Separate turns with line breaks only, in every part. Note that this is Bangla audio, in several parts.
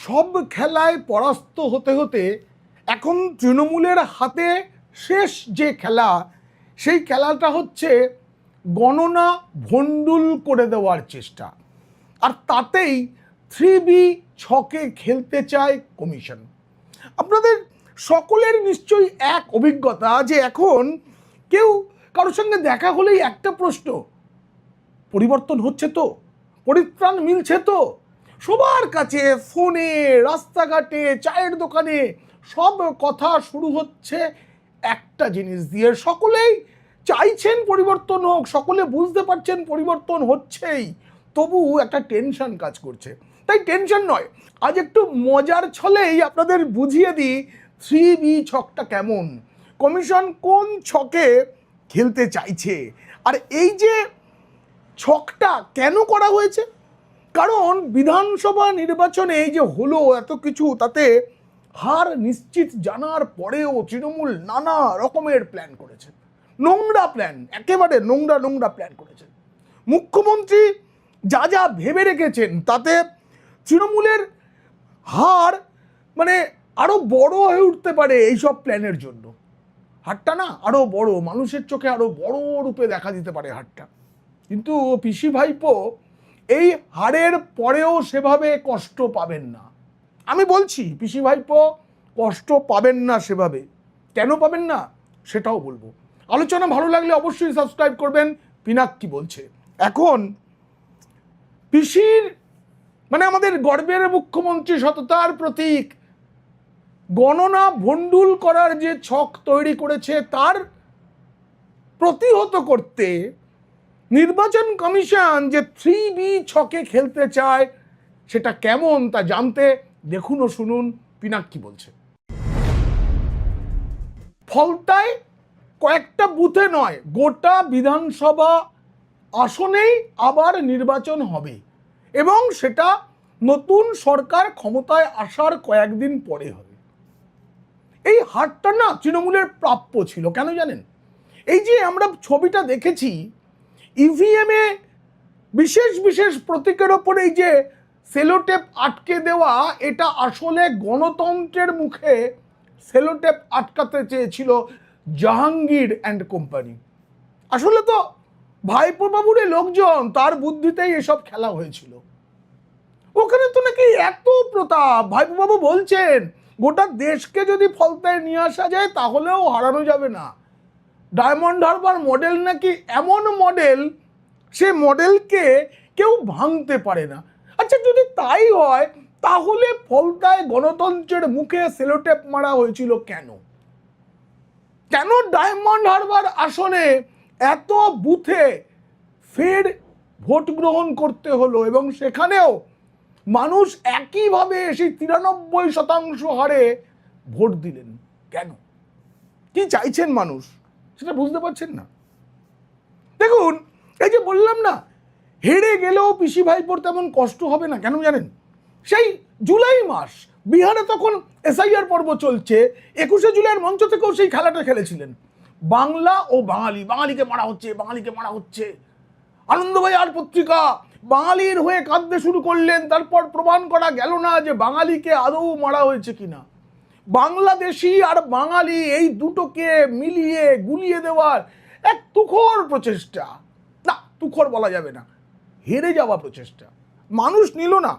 সব খেলায় পরাস্ত হতে হতে এখন তৃণমূলের হাতে শেষ যে খেলা, সেই খেলাটা হচ্ছে গণনা ভণ্ডুল করে দেওয়ার চেষ্টা। আর তাতেই 3B ছকে খেলতে চায় কমিশন। আপনাদের সকলের নিশ্চয়ই এক অভিজ্ঞতা যে এখন কেউ কারোর সঙ্গে দেখা হলেই একটা প্রশ্ন, পরিবর্তন হচ্ছে তো, পরিত্রাণ মিলছে তো। সবার কাছে ফোনে, রাস্তাঘাটে, চায়ের দোকানে সব কথা শুরু হচ্ছে একটা জিনিস দিয়ে। সকলেই চাইছেন পরিবর্তন হোক, সকলে বুঝতে পারছেন পরিবর্তন হচ্ছেই, তবু একটা টেনশন কাজ করছে। তাই টেনশন নয়, আজ একটু মজার ছলেই আপনাদের বুঝিয়ে দিই 3B ছকটা কেমন, কমিশন কোন ছকে খেলতে চাইছে, আর এই যে ছকটা কেন করা হয়েছে। কারণ বিধানসভা নির্বাচনে এই যে হলো এত কিছু, তাতে হার নিশ্চিত জানার পরেও তৃণমূল নানা রকমের প্ল্যান করেছে, নোংরা প্ল্যান, একেবারে নোংরা প্ল্যান করেছেন। মুখ্যমন্ত্রী যা যা ভেবে রেখেছেন তাতে তৃণমূলের হার মানে আরো বড় হয়ে উঠতে পারে এইসব প্ল্যানের জন্য। হারটা না আরো বড়, মানুষের চোখে আরো বড় রূপে দেখা দিতে পারে হারটা। কিন্তু পিসি ভাইপো এই হারের পরেও সেভাবে কষ্ট পাবেন না। আমি বলছি পিসি ভাইপো কষ্ট পাবেন না সেভাবে। কেন পাবেন না সেটাও বলবো। আলোচনা ভালো লাগলে অবশ্যই সাবস্ক্রাইব করবেন। পিনাক্কি বলছে, এখন পিসির মানে আমাদের গর্বের মুখ্যমন্ত্রী, সততার প্রতীক, গণনা ভণ্ডুল করার যে ছক তৈরি করেছে তার প্রতিহত করতে নির্বাচন কমিশন যে 3B ছকে খেলতে চায় সেটা কেমন তা জানতে দেখুন ও শুনুন পিনাক্কি বলছে। ফলতায় কয়েকটা বুথে নয়, গোটা বিধানসভা আসনেই আবার নির্বাচন হবে, এবং সেটা নতুন সরকার ক্ষমতায় আসার কয়েকদিন পরে হবে। এই হারটা না তৃণমূলের প্রাপ্য ছিল। কেন জানেন? এই যে আমরা ছবিটা দেখেছি, ইভিএমে বিশেষ প্রতীকের ওপর এই যে সেলোটেপ আটকে দেওয়া, এটা আসলে গণতন্ত্রের মুখে সেলোটেপ আটকাতে চেয়েছিল জাহাঙ্গীর অ্যান্ড কোম্পানি। আসলে তো ভাইপো বাবুর লোকজন, তার বুদ্ধিতেই এসব খেলা হয়েছিল। ওখানে তো নাকি এত প্রতাপ, ভাইপো বাবু বলছেন গোটা দেশকে যদি ফলতায় নিয়ে আসা যায় তাহলেও হারানো যাবে না। ডায়মন্ড হারবার মডেল নাকি এমন মডেল, সে মডেলকে কেউ ভাঙতে পারে না। আচ্ছা, যদি তাই হয় তাহলে ফলতায় গণতন্ত্রের মুখে সেলোটেপ মারা হয়েছিল কেন? কেন ডায়মন্ড হারবার আসনে এত বুথে ফের ভোট গ্রহণ করতে হলো, এবং সেখানেও মানুষ একইভাবে সেই 93% হারে ভোট দিলেন? কেন? কি চাইছেন মানুষ সেটা বুঝতে পারছেন না। দেখুন, এই যে বললাম না, হেরে গেলেও পিসি ভাইপোর তেমন কষ্ট হবে না। কেন জানেন? সেই জুলাই মাস, বিহারে তখন SIR পর্ব চলছে, 21শে জুলাইয়ের মঞ্চ থেকেও সেই খেলাটা খেলেছিলেন। বাংলা ও বাঙালি, বাঙালিকে মারা হচ্ছে, বাঙালিকে মারা হচ্ছে। আনন্দবাজার পত্রিকা বাঙালির হয়ে কাঁদতে শুরু করলেন। তারপর প্রমাণ করা গেল না যে বাঙালিকে আদৌ মারা হয়েছে কিনা। বাংলাদেশি আর বাঙালি এই দুটোকে মিলিয়ে গুলিয়ে দেওয়ার এক তুখর প্রচেষ্টা, না তুখর বলা যাবে না, হেরে যাওয়া প্রচেষ্টা। মানুষ নিল না।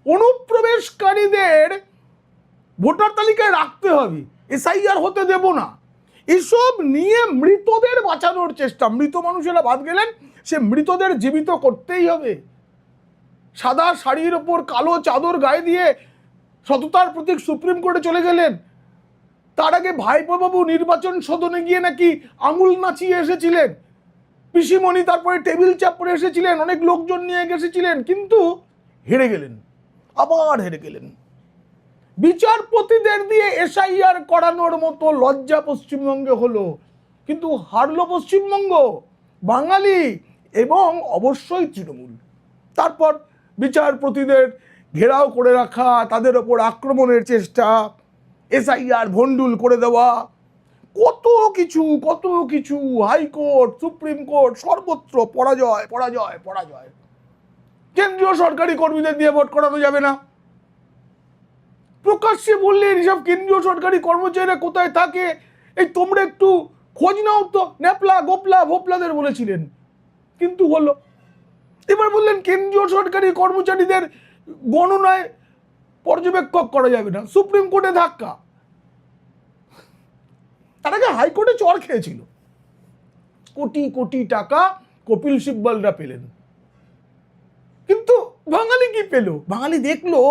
অনুপ্রবেশকারীদের ভোটার তালিকায় রাখতে হবে, SIR হতে দেব না, এসব নিয়ে মৃতদের বাঁচানোর চেষ্টা। মৃত মানুষেরা বাদ গেলেন, সে মৃতদের জীবিত করতেই হবে। সাদা শাড়ির ওপর কালো চাদর গায়ে দিয়ে সততার প্রতীক সুপ্রিম কোর্টে চলে গেলেন। তার আগে ভাইপো বাবু নির্বাচন সদনে গিয়ে নাকি আঙুল নাচিয়ে এসেছিলেন, পিসিমণি তারপরে টেবিল চাপড়ে এসেছিলেন, অনেক লোকজন নিয়ে এসেছিলেন, কিন্তু হেরে গেলেন, আবার হেরে গেলেন। বিচারপতিদের দিয়ে SIR করানোর মতো লজ্জা পশ্চিমবঙ্গে হলো, কিন্তু হারলো পশ্চিমবঙ্গ, বাঙালি এবং অবশ্যই তৃণমূল। তারপর বিচারপতিদের ঘেরাও করে রাখা, তাদের ওপর আক্রমণের চেষ্টা, SIR ভণ্ডুল করে দেওয়া, কত কিছু, হাইকোর্ট, সুপ্রিম কোর্ট, সর্বত্র পরাজয়। কেন্দ্রীয় সরকারি কর্মীদের দিয়ে ভোট করানো যাবে না, প্রকাশ্যে বললেন এসব কেন্দ্রীয় সরকারি কর্মচারীরা কোথায় থাকে, এই তোমরা একটু খোঁজ নাও তো, ন্যাপলা গোপলা ভোপলাদের বলেছিলেন, কিন্তু হলো। এবার বললেন কেন্দ্রীয় সরকারি কর্মচারীদের গণনায় পর্যবেক্ষক করা যাবে না, সুপ্রিম কোর্টে ধাক্কা। তার আগে হাইকোর্টে চড় খেয়েছিল, কোটি কোটি টাকা কপিল সিব্বলরা পেলেন। কিন্তু বাঙালি কি পেল? বাঙালি দেখলো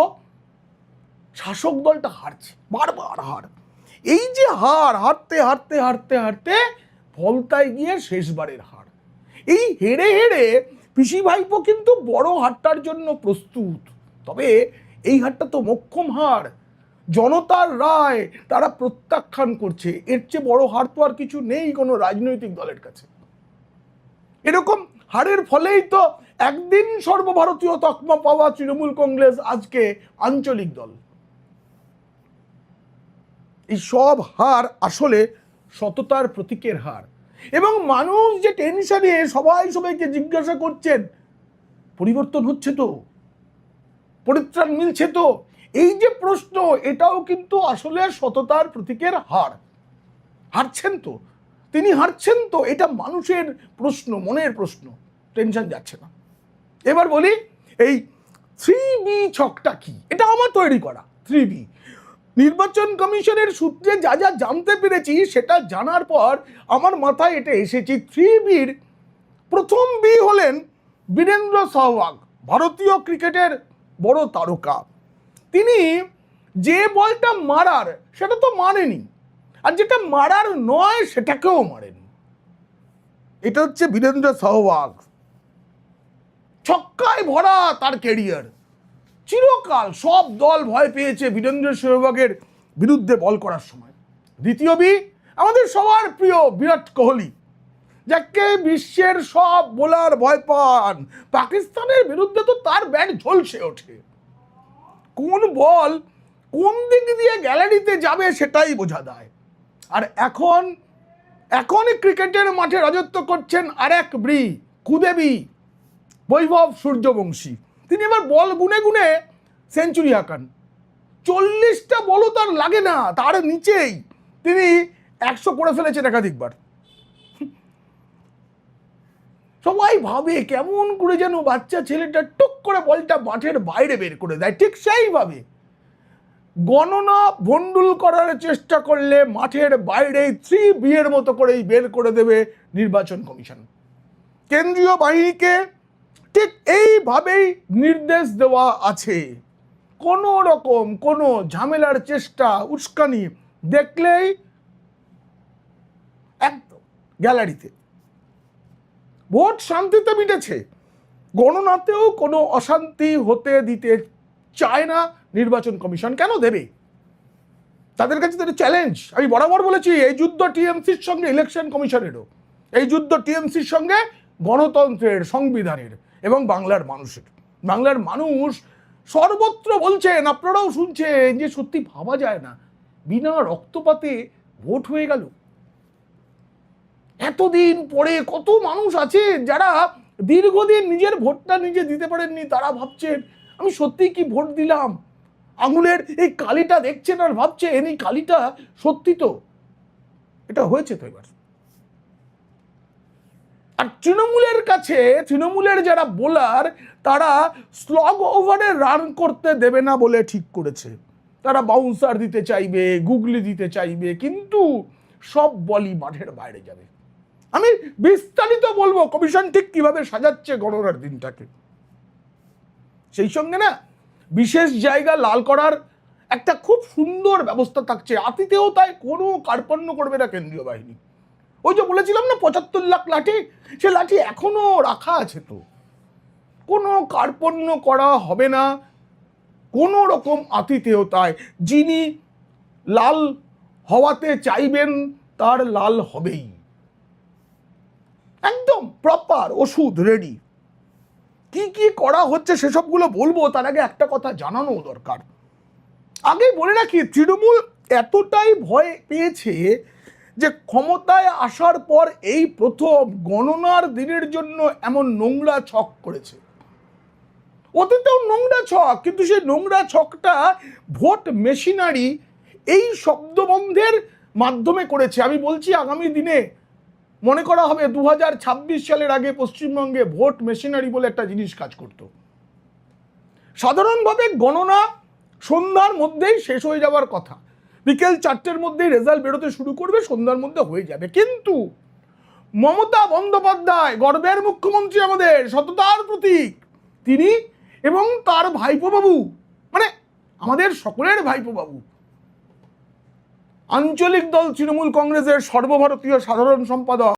শাসক দলটা হারছে, বারবার হার। এই যে হারতে হারতে হারতে হারতে ফলতায় গিয়ে শেষবারের হার। এই হেরে হেরে পিসি ভাইপো কিন্তু বড় হারটার জন্য প্রস্তুত। তবে এই হারটা তো মোক্ষম হার, জনতার রায় তারা প্রত্যাখ্যান করছে। এর চেয়ে বড় হার তো আর কিছু নেই কোনো রাজনৈতিক দলের কাছে। এরকম হারের ফলেই তো একদিন সর্বভারতীয় তকমা পাওয়া তৃণমূল কংগ্রেস আজকে আঞ্চলিক দল। এই সব হার আসলে সততার প্রতীকের হার। এবং মানুষ যে টেনশনে সবাইকে জিজ্ঞাসা করছেন পরিবর্তন হচ্ছে তো, পরিত্রাণ মিলছে তো, এই যে প্রশ্ন, এটাও কিন্তু আসলে সততার প্রতীকের হার। হারছেন তো, তিনি হারছেন তো, এটা মানুষের প্রশ্ন, মনের প্রশ্ন, টেনশন যাচ্ছে না। এবার বলি এই 3B ছকটা কি? এটা আমার তৈরি করা 3B। নির্বাচন কমিশনের সূত্রে যা যা জানতে পেরেছি সেটা জানার পর আমার মাথায় এটা এসেছে। 3Bর প্রথম বি হলেন বীরেন্দ্র সেহবাগ, ভারতীয় ক্রিকেটের বড় তারকা। তিনি যে বলটা মারার সেটা তো মারেনি, আর যেটা মারার নয় সেটাকেও মারেনি। এটা হচ্ছে বীরেন্দ্র সেহবাগ। ছক্কায় ভরা তার ক্যারিয়ার, চিরকাল সব দল ভয় পেয়েছে বীরেন্দ্র সেহবাগের বিরুদ্ধে বল করার সময়। দ্বিতীয় বি আমাদের সবার প্রিয় বিরাট কোহলি, যাকে বিশ্বের সব বোলার ভয় পান। পাকিস্তানের বিরুদ্ধে তো তার ব্যাট ঝলসে ওঠে, কোন বল কোন দিক দিয়ে গ্যালারিতে যাবে সেটাই বোঝা দেয়। আর এখন ক্রিকেটের মাঠে রাজত্ব করছেন আরেক ব্রি, কুদেবী বৈভব সূর্যবংশী। তিনি এবার বল গুনে গুনে সেঞ্চুরি হাঁকান। 40টা বলও তার লাগে না, তার নিচেই তিনি 100 করে ফেলেছেন একাধিকবার। সবাই ভাবে কেমন করে যেন বাচ্চা ছেলেটা টুক করে বলটা মাঠের বাইরে বের করে দেয়। ঠিক সেইভাবে গণনা ভন্ডুল করার চেষ্টা করলে মাঠের বাইরে 3B এর মতো করেই বের করে দেবে নির্বাচন কমিশন। কেন্দ্রীয় বাহিনীকে ঠিক এইভাবেই নির্দেশ দেওয়া আছে। কোনো রকম কোনো ঝামেলার চেষ্টা, উস্কানি দেখলেই একদম গ্যালারিতে। ভোট শান্তিতে মিটেছে, গণনাতেও কোনো অশান্তি হতে দিতে চায় না নির্বাচন কমিশন। কেন দেবে? তাদের কাছে তাদের চ্যালেঞ্জ। আমি বরাবর বলেছি এই যুদ্ধ টিএমসির সঙ্গে ইলেকশন কমিশনেরও, এই যুদ্ধ টিএমসির সঙ্গে গণতন্ত্রের, সংবিধানের এবং বাংলার মানুষের। বাংলার মানুষ সর্বত্র বলছেন, আপনারাও শুনছেন, যে সত্যি ভাবা যায় না বিনা রক্তপাতে ভোট হয়ে গেল। এতদিন পরে কত মানুষ আছে যারা দীর্ঘদিন নিজের ভোটটা নিজে দিতে পারেননি, তারা ভাবছেন আমি সত্যি কি ভোট দিলাম। আঙুলের এই কালিটা দেখছেন আর ভাবছেন এই কালিটা সত্যি তো। এটা হয়েছে তো এবার। আর তৃণমূলের কাছে, তৃণমূলের যারা বোলার, তারা স্লগ ওভারে রান করতে দেবে না বলে ঠিক করেছে। তারা বাউন্সার দিতে চাইবে, গুগলি দিতে চাইবে, কিন্তু সব বলই মাঠের বাইরে যাবে। আমি বিস্তারিত বলবো কমিশন ঠিক কিভাবে সাজাচ্ছে গণনার দিনটাকে। সেই সঙ্গে না বিশেষ জায়গা লাল করার একটা খুব সুন্দর ব্যবস্থা থাকছে। আতিথেও তাই কোনো কার্পণ্য করবে না কেন্দ্রীয় বাহিনী। ওই যে বলেছিলাম না 75 লাখ লাঠি, সে লাঠি এখনো রাখা আছে তো। কোনো কার্পণ্য করা হবে না, কোনো রকম আতিথেয়তায়। যিনি লাল হওয়াতে চাইবেন তার লাল হবেই, একদম প্রপার ওষুধ রেডি। কি কি করা হচ্ছে সেসবগুলো বলবো, তার আগে একটা কথা জানানো দরকার। আগে বলে রাখি, তৃণমূল এতটাই ভয় পেয়েছে যে ক্ষমতায় আসার পর এই প্রথম গণনার দিনের জন্য এমন নোংরা ছক করেছে। অতীতেও নোংরা ছক, কিন্তু সেই নোংরা ছকটা ভোট মেশিনারি এই শব্দবন্ধের মাধ্যমে করেছে। আমি বলছি আগামী দিনে মনে করা হবে 2026 সালের আগে পশ্চিমবঙ্গে ভোট মেশিনারি বলে একটা জিনিস কাজ করত। সাধারণভাবে গণনা সন্ধ্যার মধ্যেই শেষ হয়ে যাওয়ার কথা, বিকেল 4টের মধ্যেই রেজাল্ট বেরোতে শুরু করবে, সন্ধ্যার মধ্যে হয়ে যাবে। কিন্তু মমতা বন্দ্যোপাধ্যায়, গর্বের মুখ্যমন্ত্রী, আমাদের সততার প্রতীক, তিনি এবং তার ভাইপো বাবু, মানে আমাদের সকলের ভাইপো বাবু, আঞ্চলিক দল তৃণমূল কংগ্রেসের সর্বভারতীয় সাধারণ সম্পাদক